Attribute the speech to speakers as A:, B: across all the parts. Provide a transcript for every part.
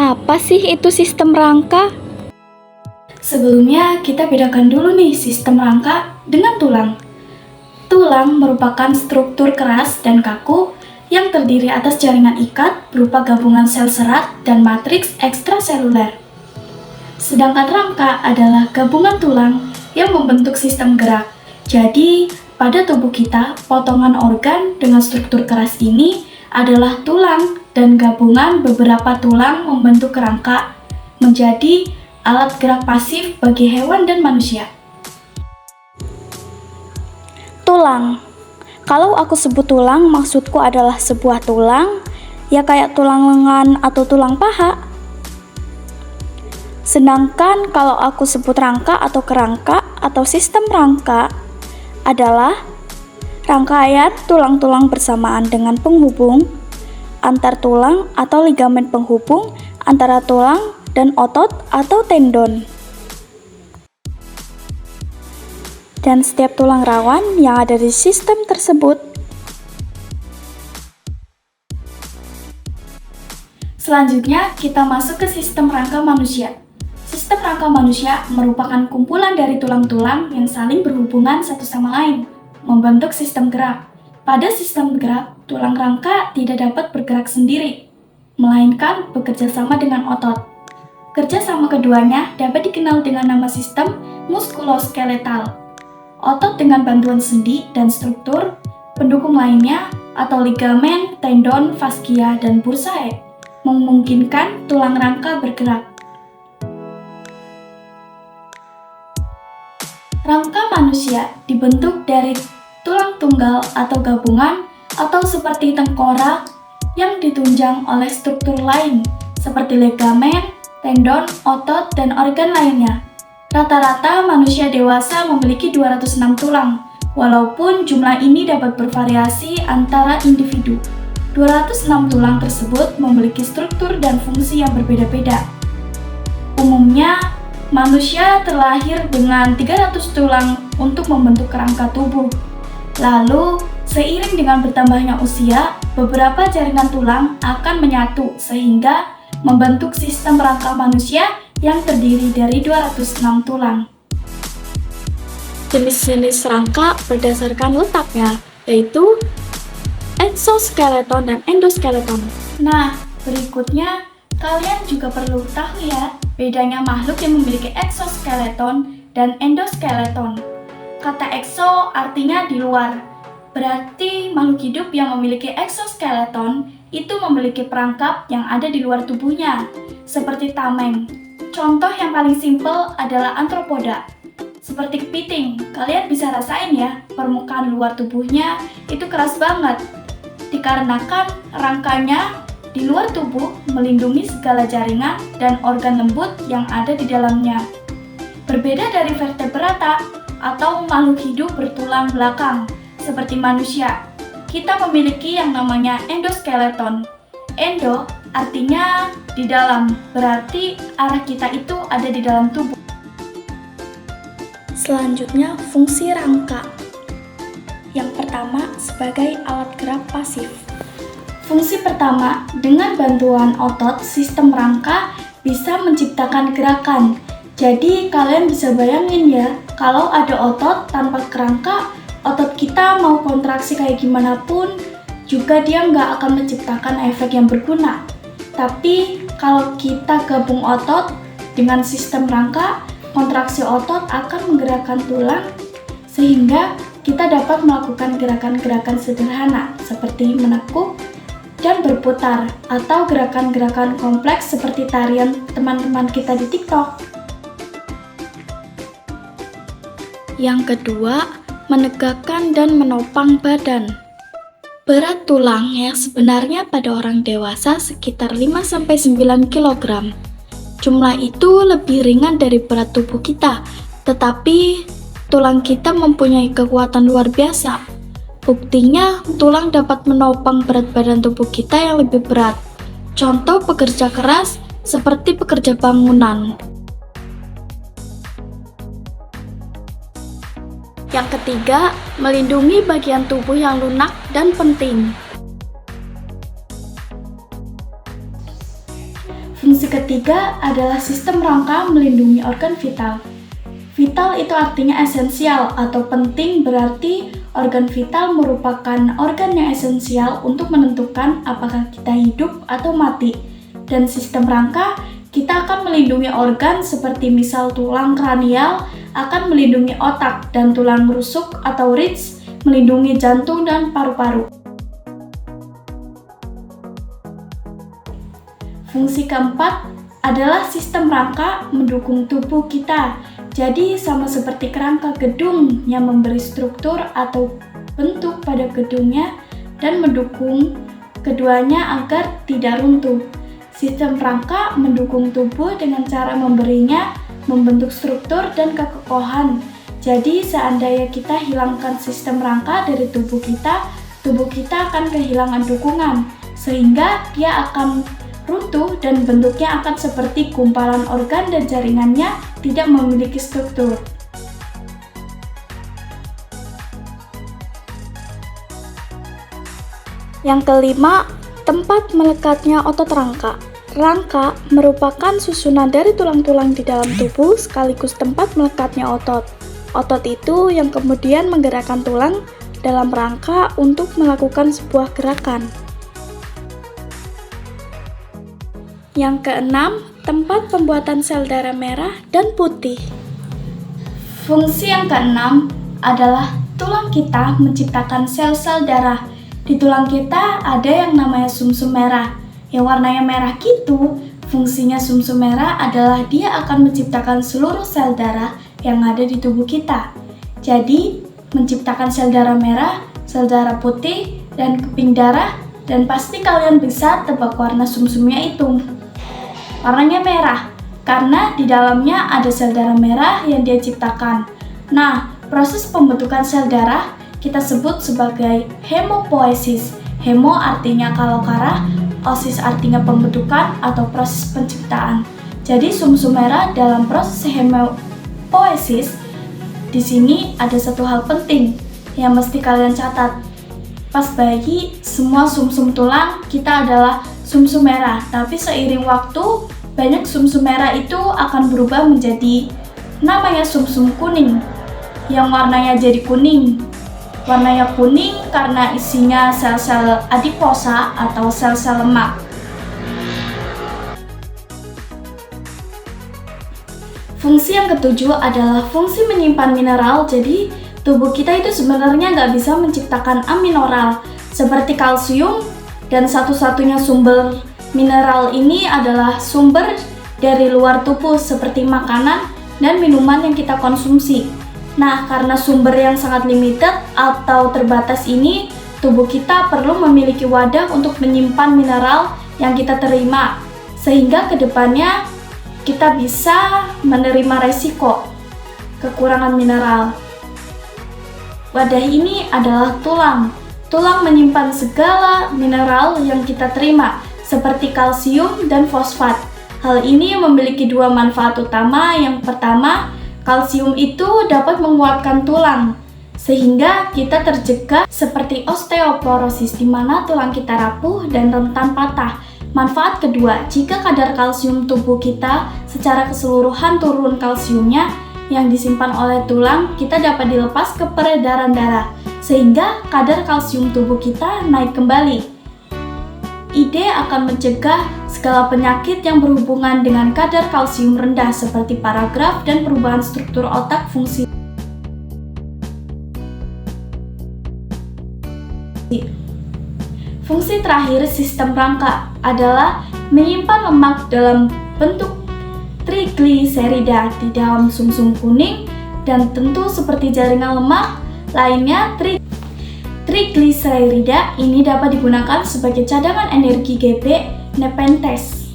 A: Apa sih itu sistem rangka?
B: Sebelumnya kita bedakan dulu nih sistem rangka dengan tulang. Tulang merupakan struktur keras dan kaku yang terdiri atas jaringan ikat berupa gabungan sel serat dan matriks ekstraseluler. Sedangkan rangka adalah gabungan tulang yang membentuk sistem gerak. Jadi, pada tubuh kita, potongan organ dengan struktur keras ini adalah tulang dan gabungan beberapa tulang membentuk rangka menjadi alat gerak pasif bagi hewan dan manusia.
A: Tulang. Kalau aku sebut tulang, maksudku adalah sebuah tulang, ya kayak tulang lengan atau tulang paha. Sedangkan kalau aku sebut rangka atau kerangka atau sistem rangka adalah rangkaian tulang-tulang bersamaan dengan penghubung antar tulang atau ligamen penghubung antara tulang dan otot atau tendon. Dan setiap tulang rawan yang ada di sistem tersebut.
B: Selanjutnya, kita masuk ke sistem rangka manusia. Sistem rangka manusia merupakan kumpulan dari tulang-tulang yang saling berhubungan satu sama lain, membentuk sistem gerak. Pada sistem gerak, tulang rangka tidak dapat bergerak sendiri, melainkan bekerja sama dengan otot. Kerja sama keduanya dapat dikenal dengan nama sistem muskuloskeletal. Otot dengan bantuan sendi dan struktur pendukung lainnya atau ligamen, tendon, faskia, dan bursae memungkinkan tulang rangka bergerak. Rangka manusia dibentuk dari tulang tunggal atau gabungan atau seperti tengkorak yang ditunjang oleh struktur lain seperti ligamen, tendon, otot, dan organ lainnya. Rata-rata manusia dewasa memiliki 206 tulang, walaupun jumlah ini dapat bervariasi antara individu. 206 tulang tersebut memiliki struktur dan fungsi yang berbeda-beda. Umumnya, manusia terlahir dengan 300 tulang untuk membentuk kerangka tubuh. Lalu, seiring dengan bertambahnya usia, beberapa jaringan tulang akan menyatu sehingga membentuk sistem rangka manusia yang terdiri dari 206 tulang.
A: Jenis-jenis rangka berdasarkan letaknya, yaitu exoskeleton dan endoskeleton.
B: Nah, berikutnya kalian juga perlu tahu ya, bedanya makhluk yang memiliki exoskeleton dan endoskeleton. Kata exo artinya di luar, berarti makhluk hidup yang memiliki exoskeleton itu memiliki perangkap yang ada di luar tubuhnya, seperti tameng. Contoh yang paling simpel adalah arthropoda. Seperti kepiting, kalian bisa rasain ya, permukaan luar tubuhnya itu keras banget. Dikarenakan rangkanya di luar tubuh melindungi segala jaringan dan organ lembut yang ada di dalamnya. Berbeda dari vertebrata atau makhluk hidup bertulang belakang, seperti manusia, kita memiliki yang namanya endoskeleton. Endo artinya di dalam, berarti arah kita itu ada di dalam tubuh.
A: Selanjutnya, fungsi rangka. Yang pertama, sebagai alat gerak pasif.
B: Fungsi pertama, dengan bantuan otot, sistem rangka bisa menciptakan gerakan. Jadi kalian bisa bayangin ya, kalau ada otot tanpa kerangka, otot kita mau kontraksi kayak gimana pun, juga dia nggak akan menciptakan efek yang berguna. Tapi kalau kita gabung otot dengan sistem rangka, kontraksi otot akan menggerakkan tulang, sehingga kita dapat melakukan gerakan-gerakan sederhana seperti menekuk dan berputar, atau gerakan-gerakan kompleks seperti tarian teman-teman kita di TikTok.
A: Yang kedua, menegakkan dan menopang badan. Berat tulang yang sebenarnya pada orang dewasa sekitar 5-9 kg. Jumlah itu lebih ringan dari berat tubuh kita, tetapi tulang kita mempunyai kekuatan luar biasa. Buktinya, tulang dapat menopang berat badan tubuh kita yang lebih berat. Contoh pekerja keras seperti pekerja bangunan. Yang ketiga, melindungi bagian tubuh yang lunak dan penting.
B: Fungsi ketiga adalah sistem rangka melindungi organ vital. Vital itu artinya esensial atau penting, berarti organ vital merupakan organ yang esensial untuk menentukan apakah kita hidup atau mati. Dan sistem rangka, kita akan melindungi organ seperti misal tulang kranial akan melindungi otak dan tulang rusuk atau ribs melindungi jantung dan paru-paru. Fungsi keempat adalah sistem rangka mendukung tubuh kita. Jadi sama seperti kerangka gedung yang memberi struktur atau bentuk pada gedungnya dan mendukung keduanya agar tidak runtuh. Sistem rangka mendukung tubuh dengan cara memberinya membentuk struktur dan kekokohan. Jadi seandainya kita hilangkan sistem rangka dari tubuh kita akan kehilangan dukungan, sehingga dia akan runtuh dan bentuknya akan seperti gumpalan organ dan jaringannya tidak memiliki struktur.
A: Yang kelima, tempat melekatnya otot rangka. Rangka merupakan susunan dari tulang-tulang di dalam tubuh sekaligus tempat melekatnya otot. Otot itu yang kemudian menggerakkan tulang dalam rangka untuk melakukan sebuah gerakan. Yang keenam, tempat pembuatan sel darah merah dan putih.
B: Fungsi yang keenam adalah tulang kita menciptakan sel-sel darah. Di tulang kita ada yang namanya sumsum merah, yang warnanya merah gitu. Fungsinya sumsum merah adalah dia akan menciptakan seluruh sel darah yang ada di tubuh kita. Jadi, menciptakan sel darah merah, sel darah putih, dan keping darah, dan pasti kalian bisa tebak warna sumsumnya itu. Warnanya merah, karena di dalamnya ada sel darah merah yang dia ciptakan. Nah, proses pembentukan sel darah kita sebut sebagai hemopoiesis. Hemo artinya kalokara, osis artinya pembentukan atau proses penciptaan. Jadi sumsum merah dalam proses hemopoiesis, di sini ada satu hal penting yang mesti kalian catat. Pas bayi, semua sumsum tulang kita adalah sumsum merah, tapi seiring waktu, banyak sumsum merah itu akan berubah menjadi namanya sumsum kuning, yang warnanya jadi kuning. Warnanya kuning karena isinya sel-sel adiposa atau sel-sel lemak. Fungsi yang ketujuh adalah fungsi menyimpan mineral. Jadi tubuh kita itu sebenarnya nggak bisa menciptakan aminoral seperti kalsium, dan satu-satunya sumber mineral ini adalah sumber dari luar tubuh seperti makanan dan minuman yang kita konsumsi. Nah, karena sumber yang sangat limited atau terbatas ini, tubuh kita perlu memiliki wadah untuk menyimpan mineral yang kita terima, sehingga kedepannya kita bisa menerima resiko kekurangan mineral. Wadah ini adalah tulang. Tulang menyimpan segala mineral yang kita terima, seperti kalsium dan fosfat. Hal ini memiliki dua manfaat utama. Yang pertama, kalsium itu dapat menguatkan tulang, sehingga kita tercegah seperti osteoporosis, di mana tulang kita rapuh dan rentan patah. Manfaat kedua, jika kadar kalsium tubuh kita secara keseluruhan turun kalsiumnya yang disimpan oleh tulang, kita dapat dilepas ke peredaran darah, sehingga kadar kalsium tubuh kita naik kembali. Ide akan mencegah segala penyakit yang berhubungan dengan kadar kalsium rendah seperti paragraf dan perubahan struktur otak fungsi. Fungsi terakhir sistem rangka adalah menyimpan lemak dalam bentuk trigliserida di dalam sumsum kuning, dan tentu seperti jaringan lemak lainnya, trigliserida ini dapat digunakan sebagai cadangan energi Gb Nepenthes.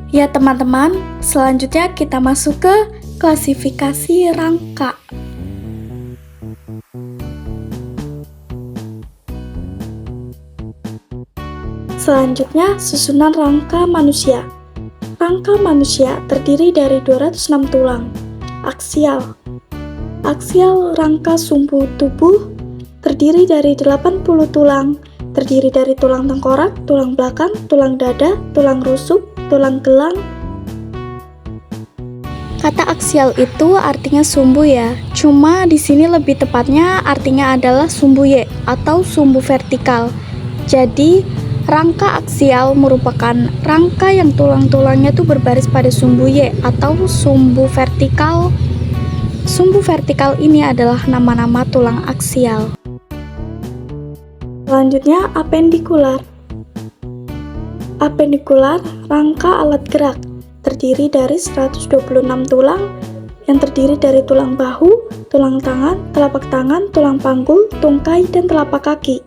A: Ya teman-teman, selanjutnya kita masuk ke klasifikasi rangka. Selanjutnya, susunan rangka manusia. Rangka manusia terdiri dari 206 tulang. Aksial rangka sumbu tubuh terdiri dari 80 tulang, terdiri dari tulang tengkorak, tulang belakang, tulang dada, tulang rusuk, tulang gelang. Kata aksial itu artinya sumbu ya, cuma di sini lebih tepatnya artinya adalah sumbu Y atau sumbu vertikal. Jadi, rangka aksial merupakan rangka yang tulang-tulangnya tuh berbaris pada sumbu Y atau sumbu vertikal. Sumbu vertikal ini adalah nama-nama tulang aksial. Selanjutnya, apendikular. Apendikular, rangka alat gerak, terdiri dari 126 tulang, yang terdiri dari tulang bahu, tulang tangan, tulang panggul, tungkai, dan telapak kaki.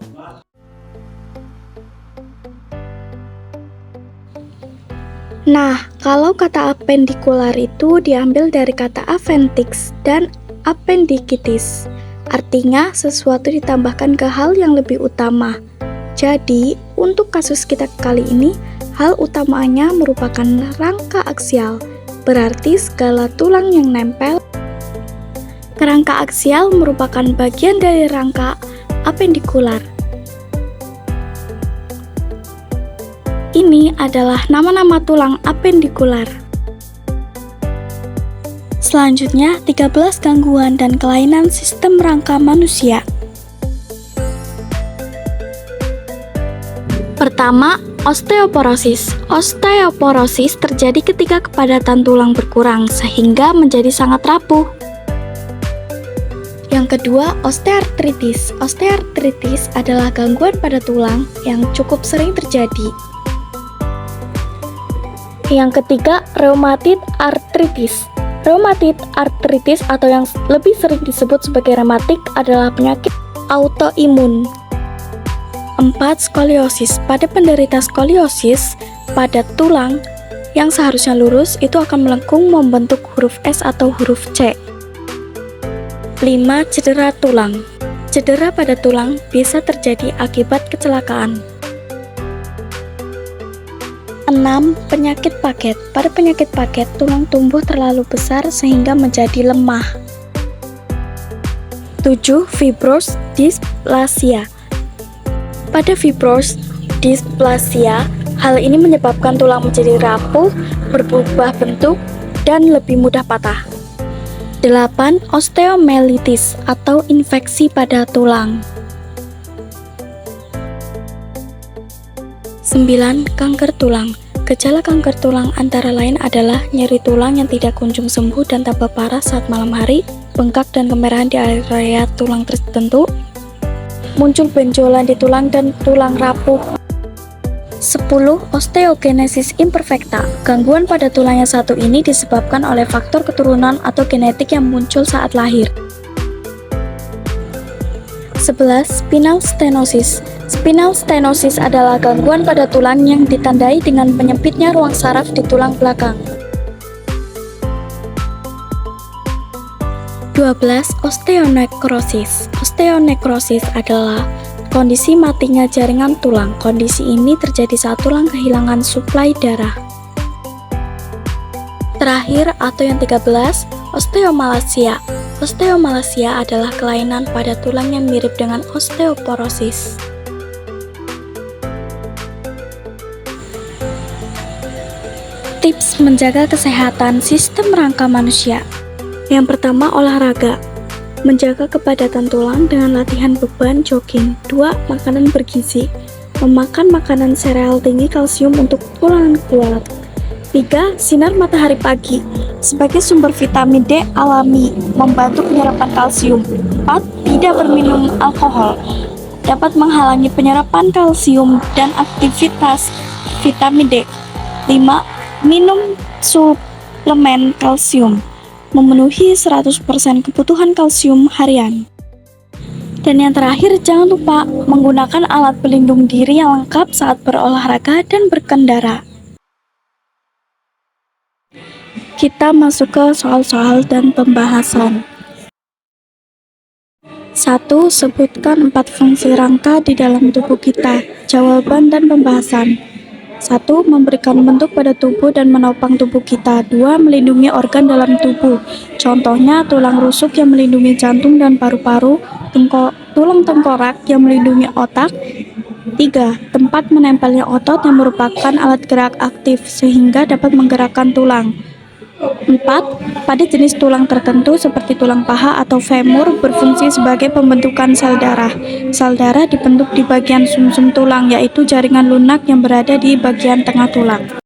A: Nah, kalau kata apendikular itu diambil dari kata appendix dan appendikitis. Artinya, sesuatu ditambahkan ke hal yang lebih utama. Jadi, untuk kasus kita kali ini, hal utamanya merupakan rangka aksial. Berarti segala tulang yang nempel ke rangka aksial merupakan bagian dari rangka apendikular. Ini adalah nama-nama tulang apendikular. Selanjutnya, 13 gangguan dan kelainan sistem rangka manusia. Pertama, osteoporosis. Osteoporosis terjadi ketika kepadatan tulang berkurang sehingga menjadi sangat rapuh. Yang kedua, osteoartritis. Osteoartritis adalah gangguan pada tulang yang cukup sering terjadi. Yang ketiga, rheumatoid arthritis. Rheumatoid arthritis atau yang lebih sering disebut sebagai rematik adalah penyakit autoimun. 4. Skoliosis. Pada penderita skoliosis, pada tulang yang seharusnya lurus itu akan melengkung membentuk huruf S atau huruf C. 5. Cedera tulang. Cedera pada tulang bisa terjadi akibat kecelakaan. 6. Penyakit paket. Pada penyakit paket, tulang tumbuh terlalu besar sehingga menjadi lemah. 7. Fibrous dysplasia. Pada fibrous dysplasia, hal ini menyebabkan tulang menjadi rapuh, berubah bentuk, dan lebih mudah patah. 8. Osteomyelitis atau infeksi pada tulang. 9. Kanker tulang. Gejala kanker tulang antara lain adalah nyeri tulang yang tidak kunjung sembuh dan tambah parah saat malam hari, bengkak dan kemerahan di area tulang tertentu, muncul benjolan di tulang dan tulang rapuh. 10. Osteogenesis imperfecta. Gangguan pada tulang yang satu ini disebabkan oleh faktor keturunan atau genetik yang muncul saat lahir. 11. Spinal stenosis. Spinal stenosis adalah gangguan pada tulang yang ditandai dengan penyempitnya ruang saraf di tulang belakang. 12. Osteonekrosis. Osteonekrosis adalah kondisi matinya jaringan tulang. Kondisi ini terjadi saat tulang kehilangan suplai darah. Terakhir atau yang 13, osteomalacia. Osteomalacia adalah kelainan pada tulang yang mirip dengan osteoporosis. Tips menjaga kesehatan sistem rangka manusia. Yang pertama, olahraga. Menjaga kepadatan tulang dengan latihan beban jogging. 2. Makanan bergizi. Memakan makanan sereal tinggi kalsium untuk tulang kuat. 3. Sinar matahari pagi. Sebagai sumber vitamin D alami, membantu penyerapan kalsium. 4. Tidak berminum alkohol. Dapat menghalangi penyerapan kalsium dan aktivitas vitamin D. 5. Minum suplemen kalsium. Memenuhi 100% kebutuhan kalsium harian. Dan yang terakhir, jangan lupa menggunakan alat pelindung diri yang lengkap saat berolahraga dan berkendara. Kita masuk ke soal-soal dan pembahasan. 1. Sebutkan 4 fungsi rangka di dalam tubuh kita. Jawaban dan pembahasan. 1. Memberikan bentuk pada tubuh dan menopang tubuh kita. 2. Melindungi organ dalam tubuh. Contohnya tulang rusuk yang melindungi jantung dan paru-paru, tulang tengkorak yang melindungi otak. 3. Tempat menempelnya otot yang merupakan alat gerak aktif sehingga dapat menggerakkan tulang. 4. Pada jenis tulang tertentu seperti tulang paha atau femur berfungsi sebagai pembentukan sel darah. Sel darah dibentuk di bagian sumsum tulang, yaitu jaringan lunak yang berada di bagian tengah tulang.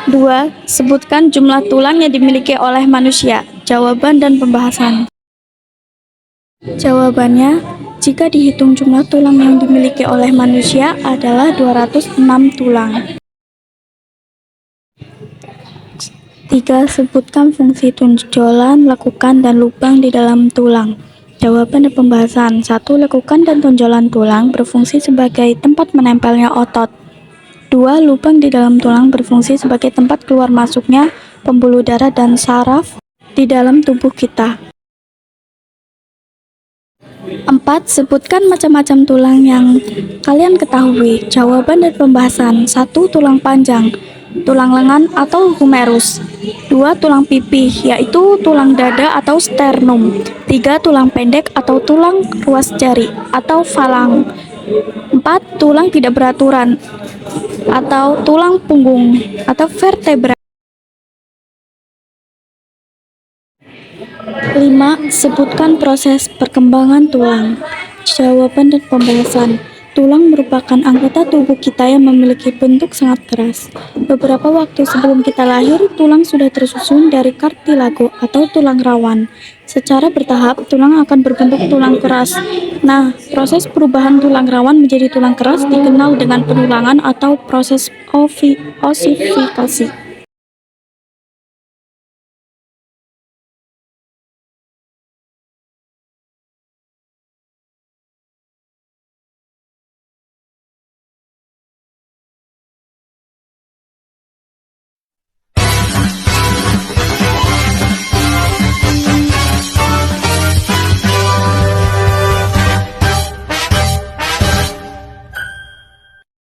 A: 2. Sebutkan jumlah tulang yang dimiliki oleh manusia. Jawaban dan pembahasan. Jawabannya, jika dihitung jumlah tulang yang dimiliki oleh manusia adalah 206 tulang. 3. Sebutkan fungsi tonjolan, lekukan, dan lubang di dalam tulang. Jawaban dan pembahasan. 1. Lekukan dan tonjolan tulang berfungsi sebagai tempat menempelnya otot. 2. Lubang di dalam tulang berfungsi sebagai tempat keluar masuknya pembuluh darah dan saraf di dalam tubuh kita. 4. Sebutkan macam-macam tulang yang kalian ketahui. Jawaban dan pembahasan. 1. Tulang panjang, tulang lengan atau humerus. 2. Tulang pipi, yaitu tulang dada atau sternum. 3. Tulang pendek atau tulang ruas jari atau falang. 4. Tulang tidak beraturan atau tulang punggung atau vertebra. 5. Sebutkan proses perkembangan tulang. Jawaban dan pembahasan. Tulang merupakan anggota tubuh kita yang memiliki bentuk sangat keras. Beberapa waktu sebelum kita lahir, tulang sudah tersusun dari kartilago atau tulang rawan. Secara bertahap, tulang akan berbentuk tulang keras. Nah, proses perubahan tulang rawan menjadi tulang keras dikenal dengan penulangan atau proses osifikasi.